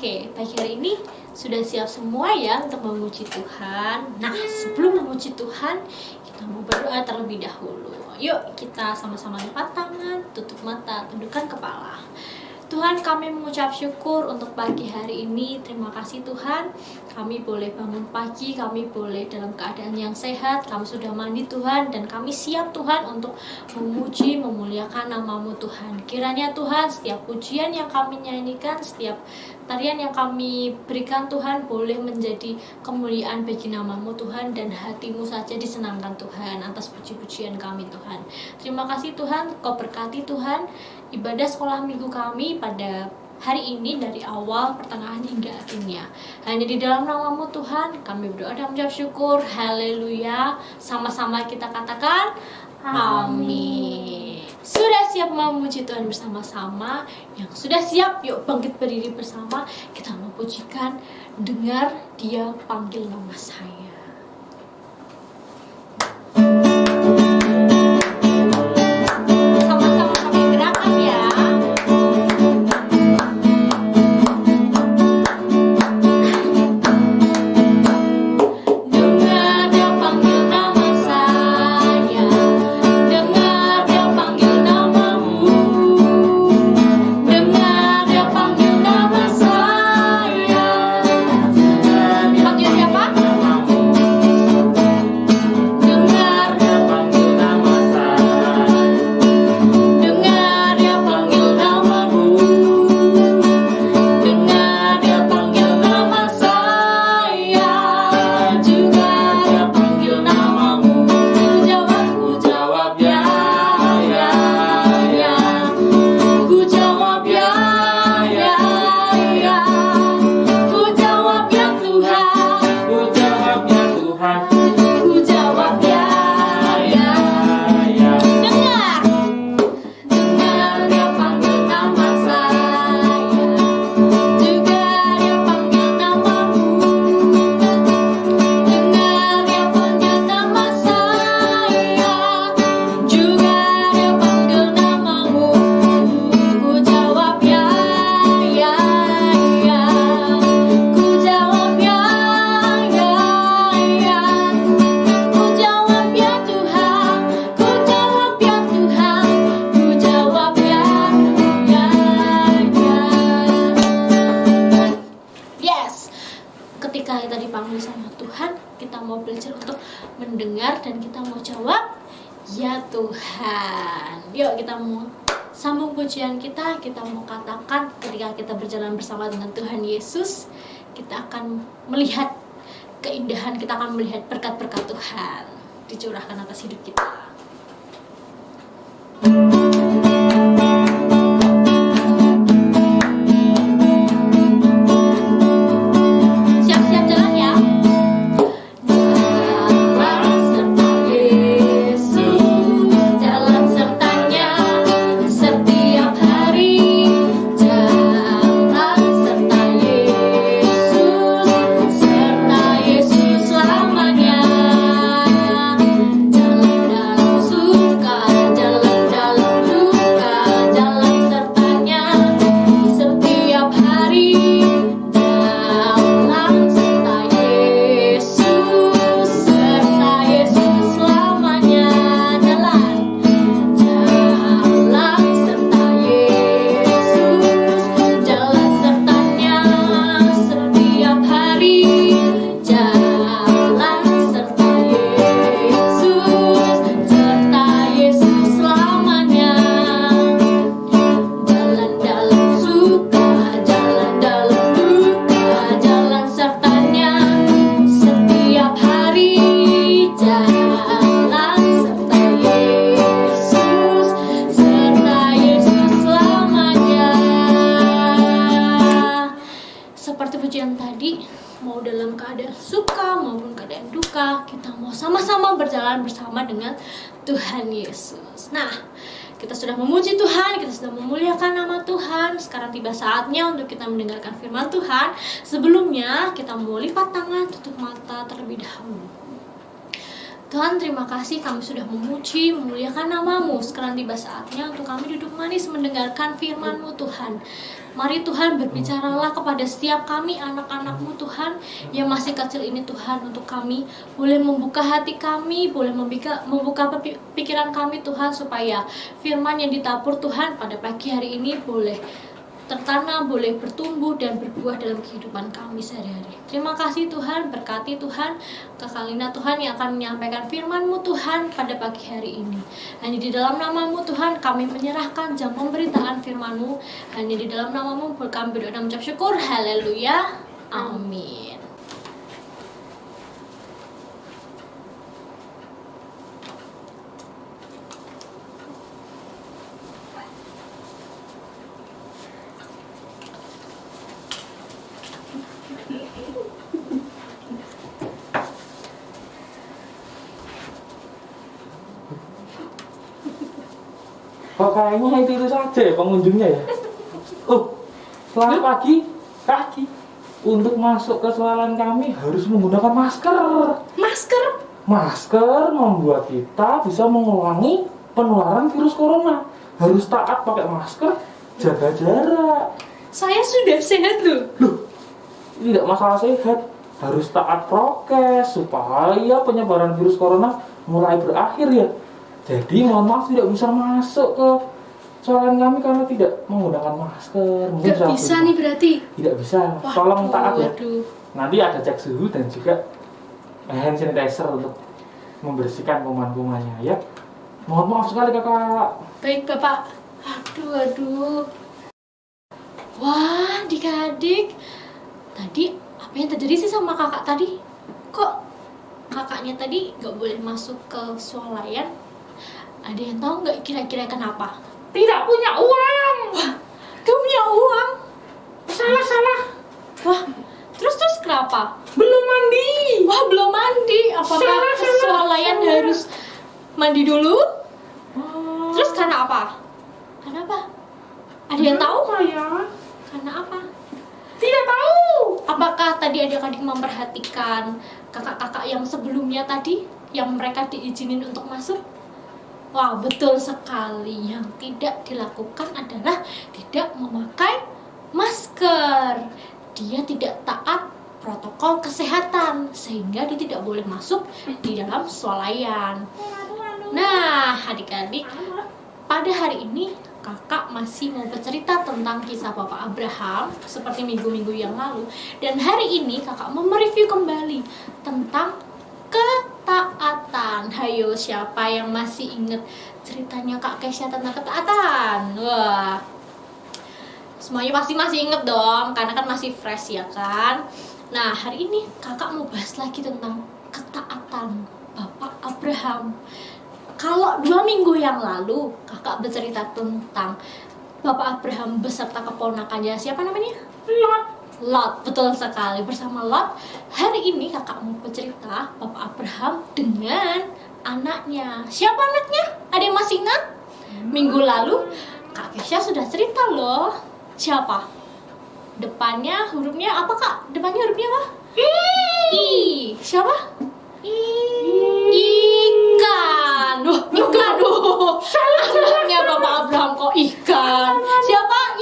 Oke, pagi hari ini sudah siap semua ya untuk memuji Tuhan. Nah, sebelum memuji Tuhan, kita mau berdoa terlebih dahulu. Yuk, kita sama-sama lipat tangan, tutup mata, tundukkan kepala. Tuhan, kami mengucap syukur untuk pagi hari ini. Terima kasih Tuhan, kami boleh bangun pagi, kami boleh dalam keadaan yang sehat, kami sudah mandi Tuhan, dan kami siap Tuhan untuk memuji, memuliakan nama-Mu Tuhan. Kiranya Tuhan, setiap pujian yang kami nyanyikan, setiap tarian yang kami berikan Tuhan, boleh menjadi kemuliaan bagi nama-Mu Tuhan, dan hati-Mu saja disenangkan Tuhan atas puji-pujian kami Tuhan. Terima kasih Tuhan, Kau berkati Tuhan ibadah sekolah minggu kami pada hari ini dari awal, pertengahan hingga akhirnya. Hanya di dalam nama-Mu Tuhan kami berdoa dan mengucap syukur. Haleluya. Sama-sama kita katakan amin. Sudah siap memuji Tuhan bersama-sama? Yang sudah siap, yuk bangkit berdiri bersama. Kita memujikan Dengar Dia Panggil Nama Saya. Ketika kita dipanggil sama Tuhan, kita mau belajar untuk mendengar dan kita mau jawab, ya Tuhan. Yuk kita mau sambung pujian kita mau katakan ketika kita berjalan bersama dengan Tuhan Yesus, kita akan melihat keindahan, kita akan melihat berkat-berkat Tuhan dicurahkan atas hidup kita. Mau dalam keadaan suka maupun keadaan duka, kita mau sama-sama berjalan bersama dengan Tuhan Yesus. Nah, kita sudah memuji Tuhan, kita sudah memuliakan nama Tuhan. Sekarang tiba saatnya untuk kita mendengarkan firman Tuhan. Sebelumnya kita mau lipat tangan, tutup mata terlebih dahulu. Tuhan, terima kasih kami sudah memuji, memuliakan nama-Mu. Sekarang tiba saatnya untuk kami duduk manis mendengarkan firman-Mu, Tuhan. Mari Tuhan berbicaralah kepada setiap kami anak-anak-Mu, Tuhan, yang masih kecil ini, Tuhan, untuk kami boleh membuka hati kami, boleh membuka pikiran kami, Tuhan, supaya firman yang ditabur, Tuhan, pada pagi hari ini boleh tertanam, boleh bertumbuh dan berbuah dalam kehidupan kami sehari-hari. Terima kasih Tuhan, berkati Tuhan Kakak Lina, Tuhan, yang akan menyampaikan firman-Mu, Tuhan, pada pagi hari ini. Hanya di dalam nama-Mu, Tuhan, kami menyerahkan jam pemberitaan firman-Mu. Hanya di dalam nama-Mu kami berdoa dan mengucap syukur. Haleluya. Amin. Kok kayaknya itu saja ya pengunjungnya ya? Oh, selamat pagi, Kak. Untuk masuk ke soalan kami harus menggunakan masker. Masker? Masker membuat kita bisa mengurangi penularan virus corona. Harus taat pakai masker, jaga jarak. Saya sudah sehat loh. Loh, tidak masalah sehat. Harus taat prokes supaya penyebaran virus corona mulai berakhir ya. Jadi mohon maaf tidak bisa masuk ke soalan kami karena tidak menggunakan masker. Gak bisa nih berarti? Tidak bisa. Waduh, tolong taat ya. waduh. Nanti ada cek suhu dan juga hand sanitizer untuk membersihkan kuman-kumannya ya. Mohon maaf sekali kakak. Baik Bapak. Aduh. Wah, adik-adik. Tadi apa yang terjadi sih sama kakak tadi? Kok kakaknya tadi gak boleh masuk ke swalayan? Ada yang tahu nggak kira-kira kenapa? Tidak punya uang. Wah, gak punya uang? Salah. Wah, terus kenapa? Belum mandi. Wah, belum mandi. Apakah ke swalayan harus mandi dulu? Terus karena apa? Kenapa? Ada yang tahu? Ya. Karena apa? Tidak tahu. Apakah tadi adik-adik memperhatikan kakak-kakak yang sebelumnya tadi, yang mereka diizinin untuk masuk? Wah, betul sekali. Yang tidak dilakukan adalah tidak memakai masker. Dia tidak taat protokol kesehatan, sehingga dia tidak boleh masuk di dalam swalayan. Nah, adik-adik, pada hari ini kakak masih mau bercerita tentang kisah Bapak Abraham seperti minggu-minggu yang lalu. Dan hari ini kakak mau mereview kembali tentang ketaatan. Hayo, siapa yang masih ingat ceritanya Kak Kesha tentang ketaatan? Wah, semuanya pasti masih inget dong, karena kan masih fresh ya kan. Nah, hari ini kakak mau bahas lagi tentang ketaatan Bapak Abraham. Kalau 2 minggu yang lalu kakak bercerita tentang Bapak Abraham beserta keponakannya, siapa namanya? Lot, betul sekali, bersama Lot. Hari ini kakak mau bercerita Bapak Abraham dengan anaknya. Siapa anaknya? Ada yang masih ingat? Minggu lalu Kak Kesha sudah cerita loh. Siapa? Depannya hurufnya apa Kak? Depannya hurufnya apa? I. Siapa? Ikan. Wah, ikan. Anaknya Bapak Abraham kok ikan. Siapa?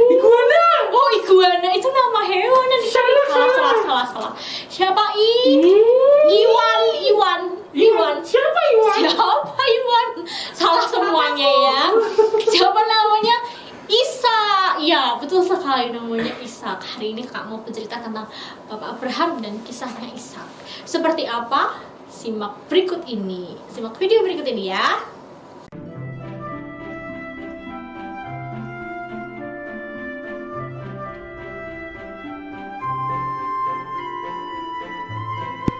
Iguana. Oh, iguana itu nama hewan. Salah. Siapa? Iwan. Siapa Iwan? Salah semuanya ya. Siapa namanya? Ishak. Ya, betul sekali, namanya Ishak. Hari ini Kak mau bercerita tentang Bapak Abraham dan kisahnya Ishak. Seperti apa? Simak video berikut ini ya.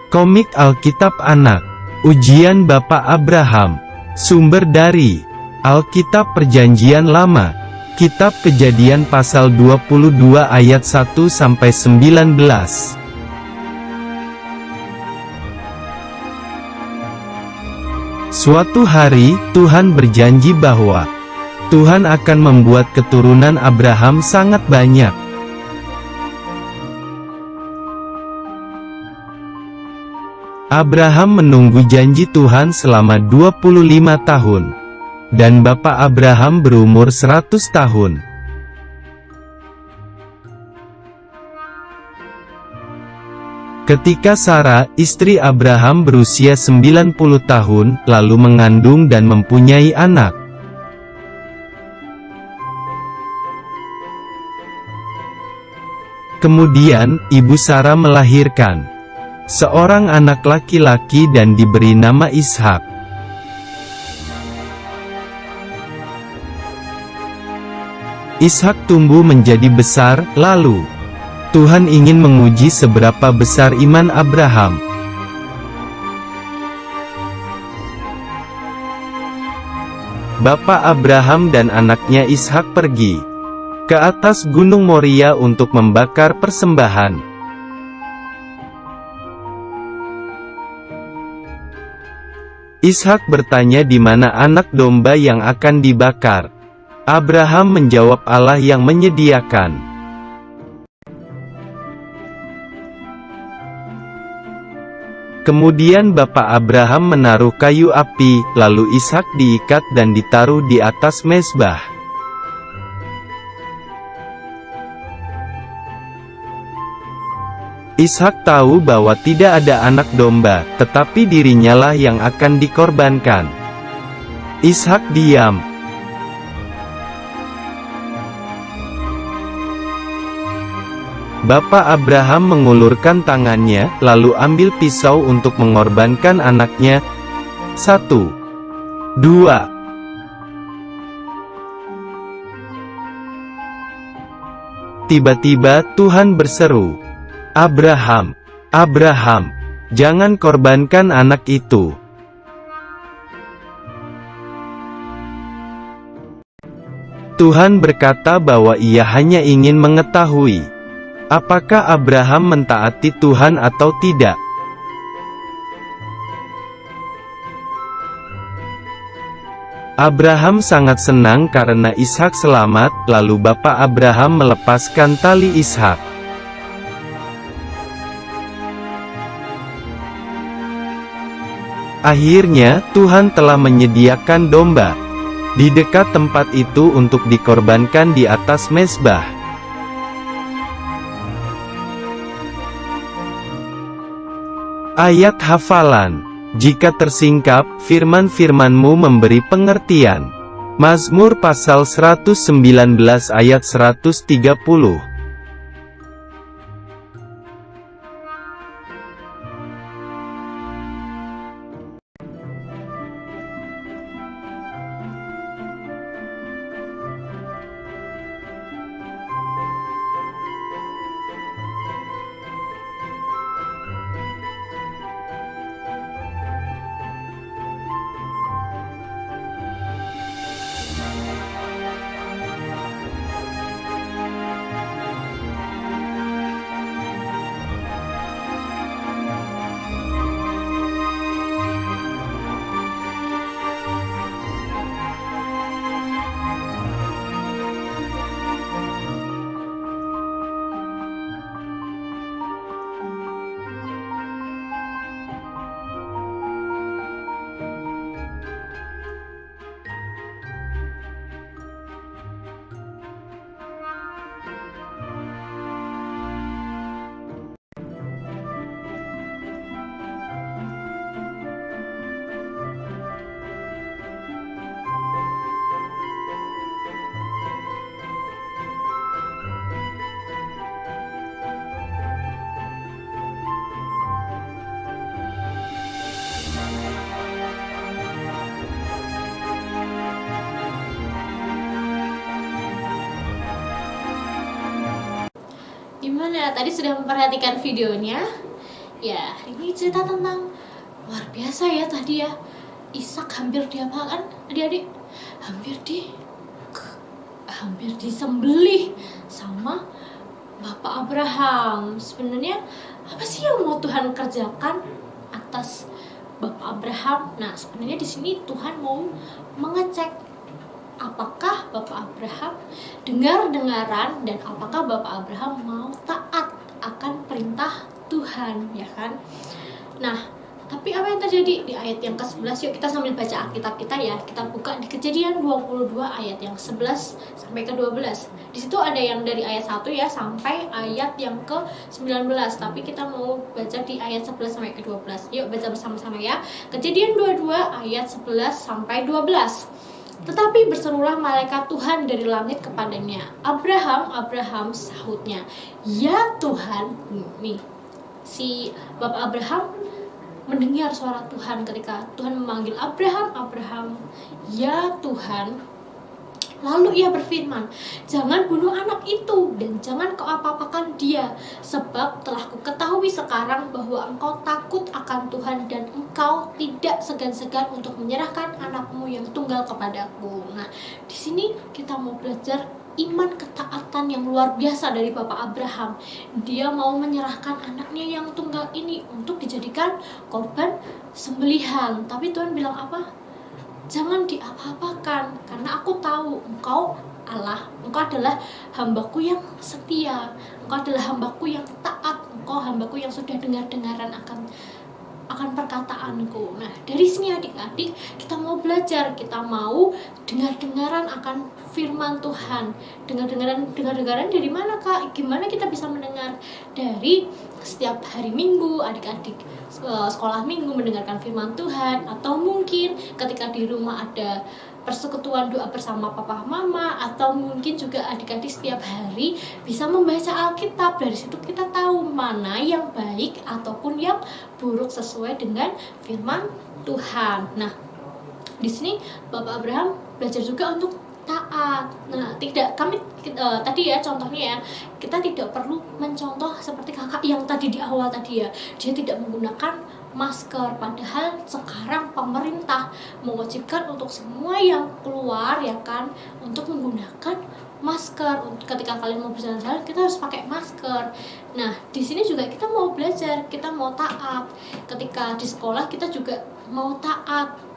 Komik Alkitab Anak. Ujian Bapak Abraham. Sumber dari Alkitab Perjanjian Lama. Kitab Kejadian pasal 22 ayat 1 sampai 19. Suatu hari, Tuhan berjanji bahwa Tuhan akan membuat keturunan Abraham sangat banyak. Abraham menunggu janji Tuhan selama 25 tahun. Dan Bapak Abraham berumur 100 tahun. Ketika Sarah, istri Abraham berusia 90 tahun, lalu mengandung dan mempunyai anak. Kemudian, ibu Sarah melahirkan seorang anak laki-laki dan diberi nama Ishak. Ishak tumbuh menjadi besar, lalu Tuhan ingin menguji seberapa besar iman Abraham. Bapak Abraham dan anaknya Ishak pergi ke atas Gunung Moria untuk membakar persembahan. Ishak bertanya di mana anak domba yang akan dibakar. Abraham menjawab, Allah yang menyediakan. Kemudian Bapak Abraham menaruh kayu api, lalu Ishak diikat dan ditaruh di atas mezbah. Ishak tahu bahwa tidak ada anak domba, tetapi dirinya lah yang akan dikorbankan. Ishak diam. Bapak Abraham mengulurkan tangannya, lalu ambil pisau untuk mengorbankan anaknya. 1, 2. Tiba-tiba Tuhan berseru, Abraham, Abraham, jangan korbankan anak itu. Tuhan berkata bahwa ia hanya ingin mengetahui apakah Abraham mentaati Tuhan atau tidak. Abraham sangat senang karena Ishak selamat, lalu Bapak Abraham melepaskan tali Ishak. Akhirnya, Tuhan telah menyediakan domba di dekat tempat itu untuk dikorbankan di atas mezbah. Ayat hafalan. Jika tersingkap, firman-firman-Mu memberi pengertian. Mazmur pasal 119 ayat 130. Gimana? Tadi sudah memperhatikan videonya? Ya, ini cerita tentang luar biasa ya tadi ya. Ishak hampir diapakan adik-adik? Hampir disembelih sama Bapak Abraham. Sebenarnya apa sih yang mau Tuhan kerjakan atas Bapak Abraham? Nah, sebenarnya di sini Tuhan mau mengecek apakah Bapak Abraham dengar-dengaran dan apakah Bapak Abraham mau taat akan perintah Tuhan, ya kan? Nah, Tapi apa yang terjadi di ayat yang ke-11? Yuk kita sambil baca Alkitab kita ya. Kita buka di Kejadian 22 ayat yang 11 sampai ke-12. Di situ ada yang dari ayat 1 ya sampai ayat yang ke-19. Tapi kita mau baca di ayat 11 sampai ke-12. Yuk baca bersama-sama ya. Kejadian 22 ayat 11 sampai 12. Tetapi berserulah malaikat Tuhan dari langit kepadanya, "Abraham, Abraham," sahutnya. "Ya Tuhan." Nih, si Bapak Abraham mendengar suara Tuhan ketika Tuhan memanggil Abraham, Abraham, "Ya Tuhan." Lalu ia berfirman, "Jangan bunuh anak itu dan jangan kau apa-apakan dia, sebab telah kuketahui sekarang bahwa engkau takut akan Tuhan dan engkau tidak segan-segan untuk menyerahkan anakmu yang tunggal kepadaku." Nah, di sini kita mau belajar iman ketaatan yang luar biasa dari Bapak Abraham. Dia mau menyerahkan anaknya yang tunggal ini untuk dijadikan korban sembelihan. Tapi Tuhan bilang apa? Jangan diapa-apakan, karena aku tahu engkau Allah, engkau adalah hambaku yang setia, engkau adalah hambaku yang taat, engkau hambaku yang sudah dengar-dengaran akan perkataanku. Nah, dari sini adik-adik kita mau belajar, kita mau dengar-dengaran akan firman Tuhan. Dengar-dengaran dari mana Kak? Gimana kita bisa mendengar? Dari setiap hari Minggu adik-adik sekolah Minggu mendengarkan firman Tuhan, atau mungkin ketika di rumah ada persekutuan doa bersama papa mama, atau mungkin juga adik-adik setiap hari bisa membaca Alkitab. Dari situ kita tahu mana yang baik ataupun yang buruk sesuai dengan firman Tuhan. Nah, di sini Bapak Abraham belajar juga untuk taat. Nah, tadi ya contohnya ya, kita tidak perlu mencontoh seperti kakak yang tadi di awal tadi ya, dia tidak menggunakan masker, padahal sekarang pemerintah mewajibkan untuk semua yang keluar ya kan untuk menggunakan masker. Ketika kalian mau berjalan-jalan kita harus pakai masker. Nah, di sini juga kita mau belajar, kita mau taat. Ketika di sekolah kita juga mau taat.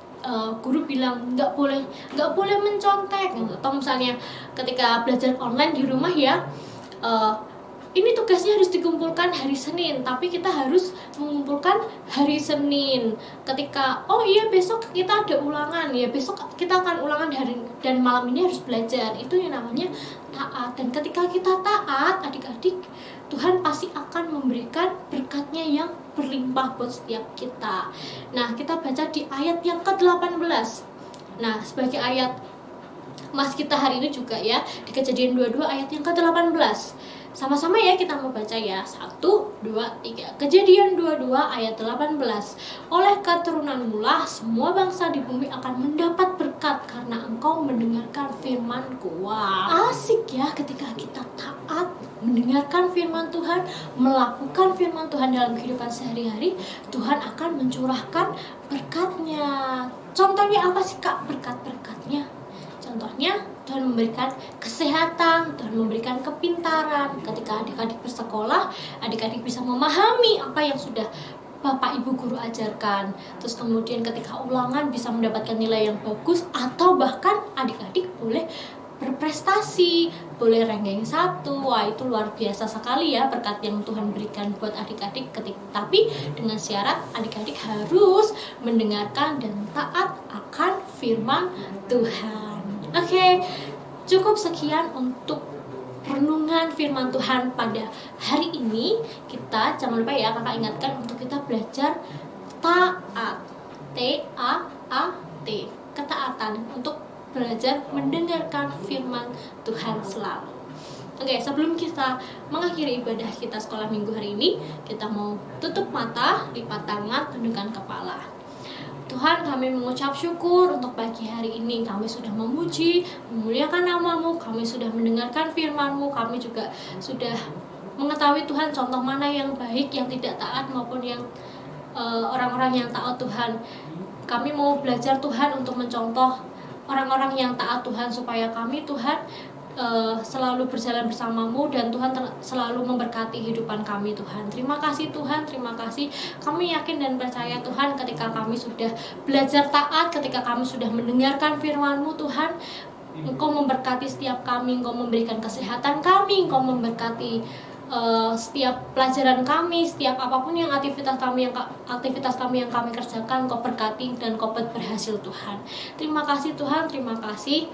Guru bilang nggak boleh mencontek, atau misalnya ketika belajar online di rumah ya, ini tugasnya harus dikumpulkan hari Senin, tapi kita harus mengumpulkan hari Senin. Ketika besok kita ada ulangan ya, besok kita akan ulangan dan malam ini harus belajar. Itu yang namanya taat. Dan ketika kita taat adik-adik, Tuhan pasti akan memberikan berkatnya yang berlimpah buat setiap kita. Nah, kita baca di ayat yang ke-18. Nah, sebagai ayat mas kita hari ini juga ya, di Kejadian 22 ayat yang ke-18. Sama-sama ya kita mau baca ya. 1, 2, 3. Kejadian 22 ayat 18. "Oleh keturunanmu lah semua bangsa di bumi akan mendapat berkat karena engkau mendengarkan firman-Ku." Wah, asik ya ketika kita taat, mendengarkan firman Tuhan, melakukan firman Tuhan dalam kehidupan sehari-hari, Tuhan akan mencurahkan berkatnya. Contohnya apa sih Kak berkat-berkatnya? Contohnya Tuhan memberikan kesehatan, Tuhan memberikan kepintaran. Ketika adik-adik bersekolah, adik-adik bisa memahami apa yang sudah Bapak Ibu guru ajarkan. Terus kemudian ketika ulangan bisa mendapatkan nilai yang bagus, atau bahkan adik-adik boleh berprestasi, boleh ranking 1. Wah, itu luar biasa sekali ya berkat yang Tuhan berikan buat adik-adik. Tapi dengan syarat adik-adik harus mendengarkan dan taat akan firman Tuhan. Oke, cukup sekian untuk renungan firman Tuhan pada hari ini. Kita jangan lupa ya, kakak ingatkan untuk kita belajar taat, T-A-A-T, ketaatan, untuk belajar mendengarkan firman Tuhan selalu. Oke, sebelum kita mengakhiri ibadah kita sekolah minggu hari ini, kita mau tutup mata, lipat tangan, tundukkan kepala. Tuhan, kami mengucap syukur untuk pagi hari ini. Kami sudah memuji, memuliakan nama-Mu, kami sudah mendengarkan firman-Mu, kami juga sudah mengetahui Tuhan contoh mana yang baik, yang tidak taat, maupun yang orang-orang yang taat Tuhan. Kami mau belajar Tuhan untuk mencontoh orang-orang yang taat Tuhan, supaya kami Tuhan selalu berjalan bersama-Mu, dan Tuhan selalu memberkati kehidupan kami Tuhan. Terima kasih Tuhan, terima kasih. Kami yakin dan percaya Tuhan, ketika kami sudah belajar taat, ketika kami sudah mendengarkan firman-Mu Tuhan, Engkau memberkati setiap kami, Engkau memberikan kesehatan kami, Engkau memberkati setiap pelajaran kami, setiap apapun yang aktivitas kami yang kami kerjakan, Kau berkati dan Kau berhasil Tuhan. Terima kasih Tuhan, terima kasih.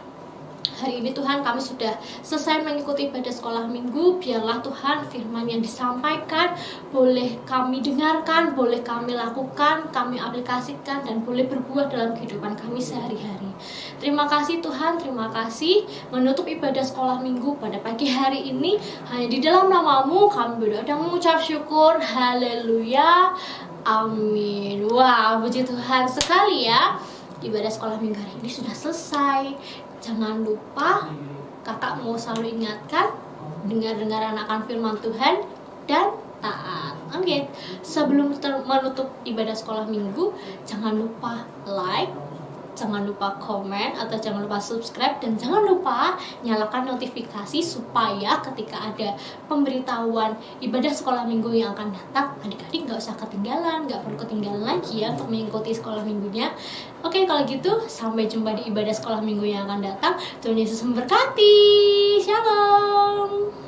Hari ini Tuhan kami sudah selesai mengikuti ibadah sekolah minggu. Biarlah Tuhan firman yang disampaikan boleh kami dengarkan, boleh kami lakukan, kami aplikasikan, dan boleh berbuah dalam kehidupan kami sehari-hari. Terima kasih Tuhan, terima kasih. Menutup ibadah sekolah minggu pada pagi hari ini, hanya di dalam nama-Mu kami berdoa dan mengucap syukur. Haleluya, amin. Wah, puji Tuhan sekali ya. Ibadah sekolah minggu hari ini sudah selesai. Jangan lupa, kakak mau selalu ingatkan, dengar akan firman Tuhan dan taat. Oke, sebelum menutup ibadah sekolah minggu, jangan lupa like, jangan lupa komen, atau jangan lupa subscribe, dan jangan lupa nyalakan notifikasi supaya ketika ada pemberitahuan ibadah sekolah minggu yang akan datang, adik-adik nggak usah ketinggalan, nggak perlu ketinggalan lagi ya untuk mengikuti sekolah minggunya. Oke, kalau gitu sampai jumpa di ibadah sekolah minggu yang akan datang. Tuhan Yesus memberkati. Shalom.